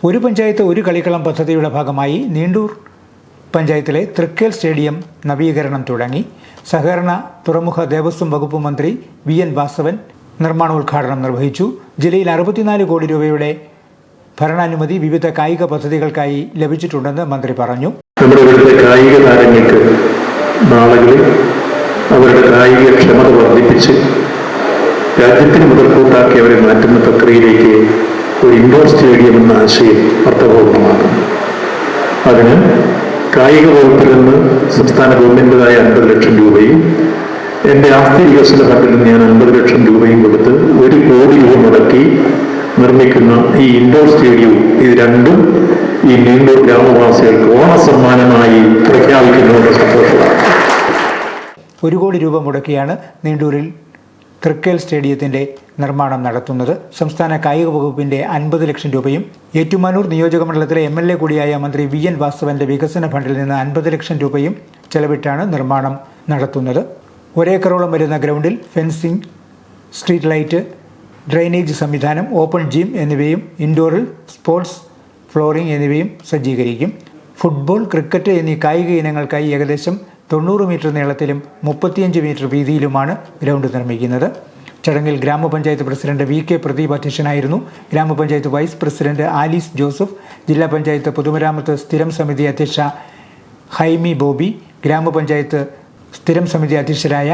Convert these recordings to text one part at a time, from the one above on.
ഒരു പഞ്ചായത്ത് ഒരു കളിക്കളം പദ്ധതിയുടെ ഭാഗമായി നീണ്ടൂർ പഞ്ചായത്തിലെ തൃക്കേൽ സ്റ്റേഡിയം നവീകരണം തുടങ്ങി. സഹകരണ തുറമുഖ ദേവസ്വം വകുപ്പ് മന്ത്രി വി.എൻ. വാസവൻ നിർമ്മാണോദ്ഘാടനം നിർവഹിച്ചു. ജില്ലയിൽ 64 കോടി രൂപയുടെ ഭരണാനുമതി വിവിധ കായിക പദ്ധതികൾക്കായി ലഭിച്ചിട്ടുണ്ടെന്ന് മന്ത്രി പറഞ്ഞു. നമ്മുടെ ഇവിടുത്തെ കായിക താരങ്ങൾക്ക് നാളുകളിൽ അവരുടെ കായിക ക്ഷമത വർദ്ധിപ്പിച്ച് രാജ്യത്തിന് മുതൽക്കൂട്ടാക്കി അവരെ മാറ്റുന്ന പ്രക്രിയയിലേക്ക് ഒരു ഇൻഡോർ സ്റ്റേഡിയം എന്ന ആശയം അർത്ഥപൂർണ്ണമാകുന്നു. അതിന് കായിക വകുപ്പിൽ നിന്ന് സംസ്ഥാന ഗവൺമെന്റിൻ്റെതായ 50 ലക്ഷം രൂപയും എൻ്റെ ആസ്തി വികസന ഫണ്ടിൽ നിന്ന് ഞാൻ 50 ലക്ഷം രൂപയും കൊടുത്ത് 1 കോടി രൂപ മുടക്കി നിർമ്മിക്കുന്ന ഈ ഇൻഡോർ സ്റ്റേഡിയവും ഇത് രണ്ടും ഈ നീണ്ടൂർ ഗ്രാമവാസികൾക്ക് ഓണസമ്മാനമായി പ്രഖ്യാപിക്കുന്നതിന്റെ സന്തോഷമാണ്. 1 കോടി രൂപ മുടക്കിയാണ് നീണ്ടൂരിൽ തൃക്കേൽ സ്റ്റേഡിയത്തിന്റെ നിർമ്മാണം നടത്തുന്നത്. സംസ്ഥാന കായിക വകുപ്പിന്റെ 50 ലക്ഷം രൂപയും ഏറ്റുമാനൂർ നിയോജകമണ്ഡലത്തിലെ MLA കൂടിയായ മന്ത്രി വി.എൻ. വാസവന്റെ വികസന ഫണ്ടിൽ നിന്ന് 50 ലക്ഷം രൂപയും ചെലവിട്ടാണ് നിർമ്മാണം നടത്തുന്നത്. 1 ഏക്കറോളം വരുന്ന ഗ്രൗണ്ടിൽ ഫെൻസിംഗ്, സ്ട്രീറ്റ് ലൈറ്റ്, ഡ്രെയിനേജ് സംവിധാനം, ഓപ്പൺ ജിം എന്നിവയും ഇൻഡോറിൽ സ്പോർട്സ് ഫ്ലോറിംഗ് എന്നിവയും സജ്ജീകരിക്കും. ഫുട്ബോൾ, ക്രിക്കറ്റ് എന്നീ കായിക ഇനങ്ങൾക്കായി ഏകദേശം 90 മീറ്റർ നീളത്തിലും 35 മീറ്റർ വീതിയിലുമാണ് ഗ്രൗണ്ട് നിർമ്മിക്കുന്നത്. ചടങ്ങിൽ ഗ്രാമപഞ്ചായത്ത് പ്രസിഡന്റ് വി.കെ. പ്രദീപ് അധ്യക്ഷനായിരുന്നു. ഗ്രാമപഞ്ചായത്ത് വൈസ് പ്രസിഡന്റ് ആലീസ് ജോസഫ്, ജില്ലാ പഞ്ചായത്ത് പൊതുമരാമത്ത് സ്ഥിരം സമിതി അധ്യക്ഷ ഹൈമി ബോബി, ഗ്രാമപഞ്ചായത്ത് സ്ഥിരം സമിതി അധ്യക്ഷരായ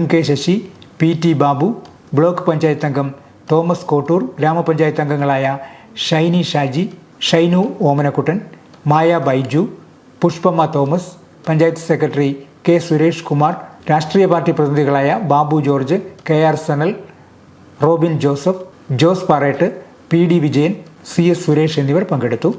M.K. Sasi, P.T. Babu, block panchayat അംഗം തോമസ് കോട്ടൂർ, ഗ്രാമപഞ്ചായത്ത് അംഗങ്ങളായ ഷൈനി ഷാജി, ഷൈനു ഓമനക്കുട്ടൻ, മായ ബൈജു, പുഷ്പമ്മ തോമസ്, പഞ്ചായത്ത് സെക്രട്ടറി കെ. സുരേഷ് കുമാർ, രാഷ്ട്രീയ പാർട്ടി പ്രതിനിധികളായ Babu George, KR Sanal, Robin Joseph, Jose Parett, PD Vijayan, CS Suresh എന്നിവർ പങ്കെടുത്തു.